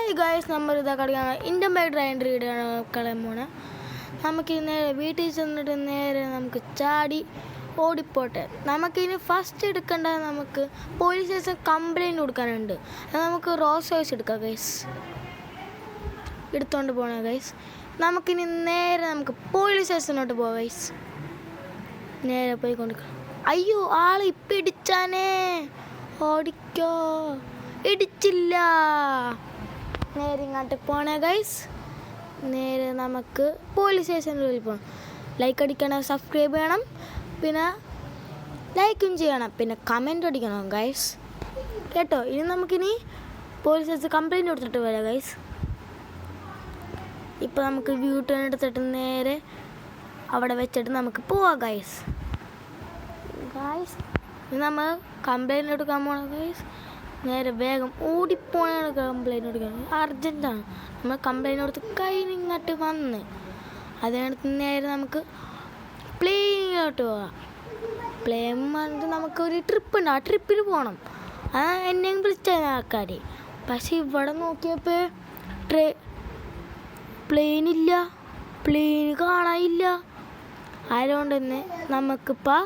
Hi guys, നമ്മളിതാ കളിക്കാൻ Indian by drain റീഡാണ് കളയാൻ പോണത്. നമുക്ക് നേരെ വീട്ടിൽ ചെന്നിട്ട് നേരെ നമുക്ക് ചാടി ഓടിപ്പോട്ടെ. നമുക്കിനി ഫസ്റ്റ് എടുക്കേണ്ടത് നമുക്ക് പോലീസ് സ്റ്റേഷൻ കംപ്ലയിൻറ്റ് കൊടുക്കാനുണ്ട്. അത് നമുക്ക് റോസ് റോയ്സ് എടുക്കാം ഗൈസ്, എടുത്തുകൊണ്ട് പോകണം ഗൈസ്. നമുക്കിനി നേരെ നമുക്ക് പോലീസ് സ്റ്റേഷനോട്ട് പോകാം ഗൈസ്. നേരെ പോയി കൊണ്ടിരിക്കണം. അയ്യോ, ആൾ ഇപ്പം ഇടിച്ചാനേ, ഓടിക്കോ, ഇടിച്ചില്ല. നേരെ ഇങ്ങോട്ട് പോണേ ഗൈസ്. നേരെ നമുക്ക് പോലീസ് സ്റ്റേഷനിൽ പോകണം. ലൈക്ക് അടിക്കണം, സബ്സ്ക്രൈബ് ചെയ്യണം, പിന്നെ ലൈക്കും ചെയ്യണം, പിന്നെ കമൻറ്റ് അടിക്കണം ഗൈസ് കേട്ടോ. ഇനി നമുക്കിനി പോലീസ് സ്റ്റേഷൻ കംപ്ലയിൻറ്റ് കൊടുത്തിട്ട് വരാം ഗൈസ്. ഇപ്പോൾ നമുക്ക് വ്യൂ ടേൺ എടുത്തിട്ട് നേരെ അവിടെ വെച്ചിട്ട് നമുക്ക് പോവാം ഗൈസ്. ഇത് നമ്മൾ കംപ്ലയിൻറ്റ് എടുക്കാൻ പോകണം ഗൈസ്. നേരെ വേഗം ഓടിപ്പോയാണ് കംപ്ലയിൻറ്റ് കൊടുക്കാൻ, അർജൻറ്റാണ്. നമ്മൾ കംപ്ലയിൻറ്റ് കൊടുത്ത് കഴിഞ്ഞിങ്ങോട്ട് വന്ന് അതിനടുത്ത് നേരെ നമുക്ക് പ്ലെയിനിലോട്ട് പോകാം. പ്ലെയിൻ വന്നിട്ട് നമുക്കൊരു ട്രിപ്പ് ഉണ്ട്, ആ ട്രിപ്പിൽ പോകണം. ആ എന്നെയും വിളിച്ചാൽ ആൾക്കാർ. പക്ഷെ ഇവിടെ നോക്കിയപ്പോൾ പ്ലെയിനില്ല, പ്ലെയിൻ കാണാനില്ല. അതുകൊണ്ട് തന്നെ നമുക്കിപ്പോൾ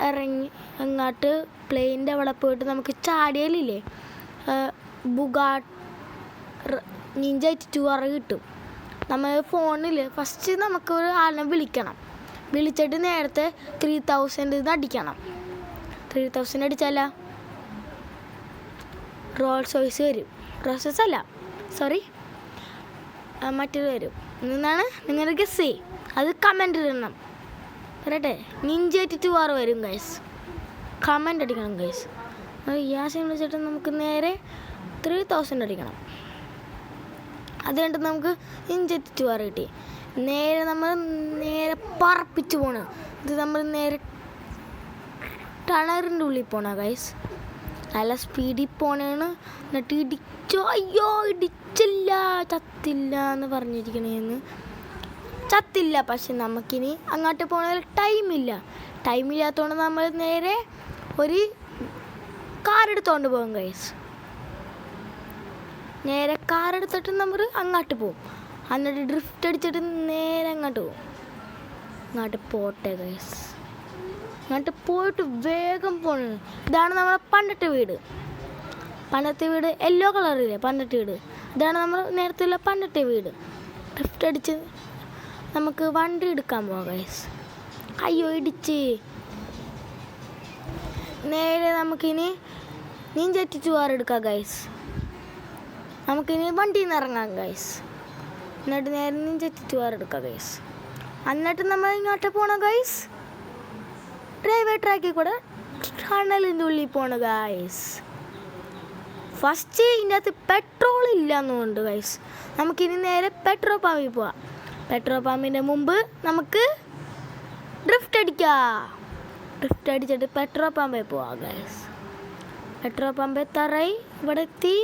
ഇറങ്ങി അങ്ങോട്ട് പ്ലെയിനിൻ്റെ അവിടെ പോയിട്ട് നമുക്ക് ചാടിയാലില്ലേ നിഞ്ച 82 കിട്ടും. നമ്മൾ ഫോണിൽ ഫസ്റ്റ് നമുക്കൊരു ആളിനെ വിളിക്കണം. വിളിച്ചിട്ട് നേരത്തെ 3000 അടിക്കണം. 3000 അടിച്ചാല റോൾസ് റോയ്സ് വരും. റോൾസ് റോയ്സ് അല്ല, സോറി, മറ്റൊരു വരും. എന്നാണ് നിങ്ങളുടെ ഗസ് ചെയ്യും. അത് കമൻറ്റ് ഇടണം. പറയട്ടെ, നിഞ്ച 82 വരും ഗൈസ്. കമൻറ്റ് അടിക്കണം ഗൈസ്. യാസിൻ വിളിച്ചിട്ട് നമുക്ക് നേരെ 3000 അടിക്കണം. അത് കണ്ടിട്ട് നമുക്ക് നിഞ്ച 82 കിട്ടി. നേരെ നമ്മൾ നേരെ പറപ്പിച്ച് പോണ്. ഇത് നമ്മൾ നേരെ ടണറിൻ്റെ ഉള്ളിൽ പോണ ഗൈസ്. നല്ല സ്പീഡിൽ പോണേണ്. എന്നിട്ട് ഇടിച്ചോ, അയ്യോ ഇടിച്ചില്ല, ചത്തില്ല എന്ന് പറഞ്ഞിരിക്കണേന്ന്. ചത്തില്ല, പക്ഷെ നമുക്കിനി അങ്ങോട്ട് പോകണ ടൈമില്ലാത്തതുകൊണ്ട് നമ്മൾ നേരെ ഒരു കാറെടുത്തോണ്ട് പോകും ഗൈസ്. നേരെ കാറെടുത്തിട്ട് നമ്മൾ അങ്ങോട്ട് പോകും. എന്നിട്ട് ഡ്രിഫ്റ്റ് അടിച്ചിട്ട് നേരെ അങ്ങോട്ട് പോകും. അങ്ങോട്ട് പോട്ടെ ഗൈസ്. അങ്ങോട്ട് പോയിട്ട് വേഗം പോകണം. ഇതാണ് നമ്മളെ പണ്ടത്തെ വീട്. യെല്ലോ കളറില്ലേ പണ്ടത്തെ വീട്. ഇതാണ് നമ്മൾ നേരത്തെ ഉള്ള പണ്ടത്തെ വീട്. ഡ്രിഫ്റ്റ് അടിച്ച് നമുക്ക് വണ്ടി എടുക്കാൻ പോകാം ഗൈസ്. അയ്യോ ഇടിച്ച്. നേരെ നമുക്കിനി നിഞ്ച 82 എടുക്കാം ഗൈസ്. നമുക്കിനി വണ്ടിയിൽ നിന്ന് ഇറങ്ങാം ഗൈസ്. എന്നിട്ട് നേരെ നിഞ്ച 82 എടുക്കാം ഗൈസ്. എന്നിട്ട് നമ്മൾ ഇങ്ങോട്ട് പോകണം ഗൈസ്. റെയിൽവേ ട്രാക്കിൽ കൂടെ ടണലിൻ്റെ ഉള്ളിൽ പോകണം ഗൈസ്. ഫസ്റ്റ് ഇതിൻ്റെ അകത്ത് പെട്രോൾ ഇല്ലയെന്നുണ്ട് ഗൈസ്. നമുക്കിനി നേരെ പെട്രോൾ പമ്പിൽ പോവാം. പെട്രോൾ പമ്പിൻ്റെ മുമ്പ് നമുക്ക് ഡ്രിഫ്റ്റ് അടിക്കാം. ഡ്രിഫ്റ്റ് അടിച്ചിട്ട് പെട്രോൾ പമ്പിൽ പോവാം ഗൈസ്. പെട്രോൾ പമ്പ് എത്താറായി. ഇവിടെ എത്തി.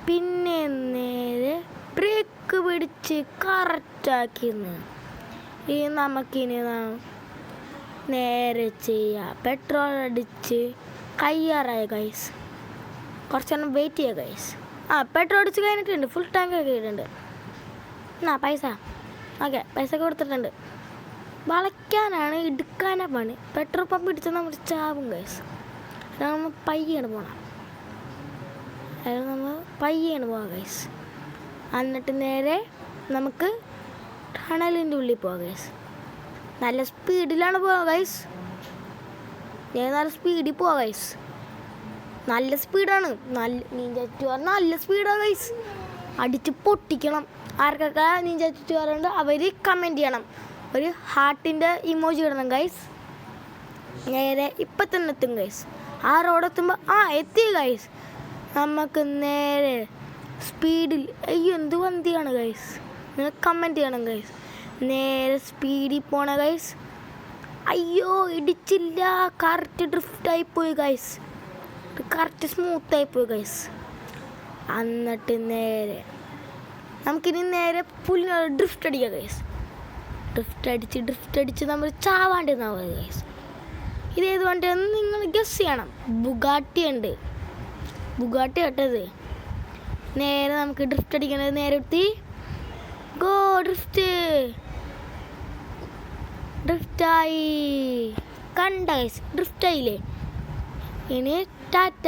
പിന്നെ നേരെ ബ്രേക്ക് പിടിച്ച് കറക്റ്റാക്കിന്ന് ഈ നമുക്കിനി നേരെ ചെയ്യാം. പെട്രോൾ അടിച്ച് കയ്യാറായി ഗൈസ്. കുറച്ചെണ്ണം വെയിറ്റ് ചെയ്യുക ഗൈസ്. പെട്രോൾ അടിച്ച് കഴിഞ്ഞിട്ടുണ്ട്. ഫുൾ ടാങ്ക് ഒക്കെ ഇട്ടുണ്ട്. പൈസ ഓക്കെ, പൈസ ഒക്കെ കൊടുത്തിട്ടുണ്ട്. വളയ്ക്കാനാണ്, എടുക്കാനാണ് പണി. പെട്രോൾ പമ്പ് ഇടിച്ചാൽ നമ്മൾ ചാവും ഗൈസ്. നമ്മൾ പയ്യാണ് പോകണം. ഗൈസ്. എന്നിട്ട് നേരെ നമുക്ക് ടണലിൻ്റെ ഉള്ളിൽ പോകാം ഗൈസ്. നല്ല സ്പീഡിലാണ് പോകാം ഗൈസ്. നല്ല സ്പീഡിൽ പോകാം ഗൈസ്. നല്ല സ്പീഡാണ്. നല്ല സ്പീഡാണ് ഗൈസ്. അടിച്ച് പൊട്ടിക്കണം. ആർക്കൊക്കെ നിഞ്ച 82 ഉണ്ട് അവർ കമൻറ്റ് ചെയ്യണം. ഒരു ഹാർട്ടിൻ്റെ ഇമോജി ഇടണം ഗൈസ്. നേരെ ഇപ്പം തന്നെ എത്തും ഗൈസ്. ആ റോഡെത്തുമ്പോൾ എത്തി ഗൈസ്. നമുക്ക് നേരെ സ്പീഡിൽ, അയ്യോ എന്ത് വണ്ടിയാണ് ഗൈസ്, നിങ്ങൾ കമൻറ്റ് ചെയ്യണം ഗൈസ്. നേരെ സ്പീഡിൽ പോണ ഗൈസ്. അയ്യോ ഇടിച്ചില്ല, കറക്റ്റ് ഡ്രിഫ്റ്റായിപ്പോയി ഗൈസ്. കറക്റ്റ് സ്മൂത്തായിപ്പോയി ഗൈസ്. എന്നിട്ട് നേരെ നമുക്കിനി നേരെ പുല്ലിനോട് ഡ്രിഫ്റ്റ് അടിക്കാം ഗൈസ്. ഡ്രിഫ്റ്റ് അടിച്ച് നമ്മൾ ചാവാണ്ടിരുന്നാൽ ഗൈസ്. ഇതേത് വണ്ടിയാണെന്ന് നിങ്ങൾ ഗസ് ചെയ്യണം. ബുഗാട്ടി ഉണ്ട്. ബുഗാട്ടി കേട്ടത് നേരെ നമുക്ക് ഡ്രിഫ്റ്റ് അടിക്കണത് നേരെ എത്തി. ഗോ ഡ്രിഫ്റ്റായി. കണ്ട ഗൈസ്, ഡ്രിഫ്റ്റായില്ലേ. ഇനി ടാറ്റ.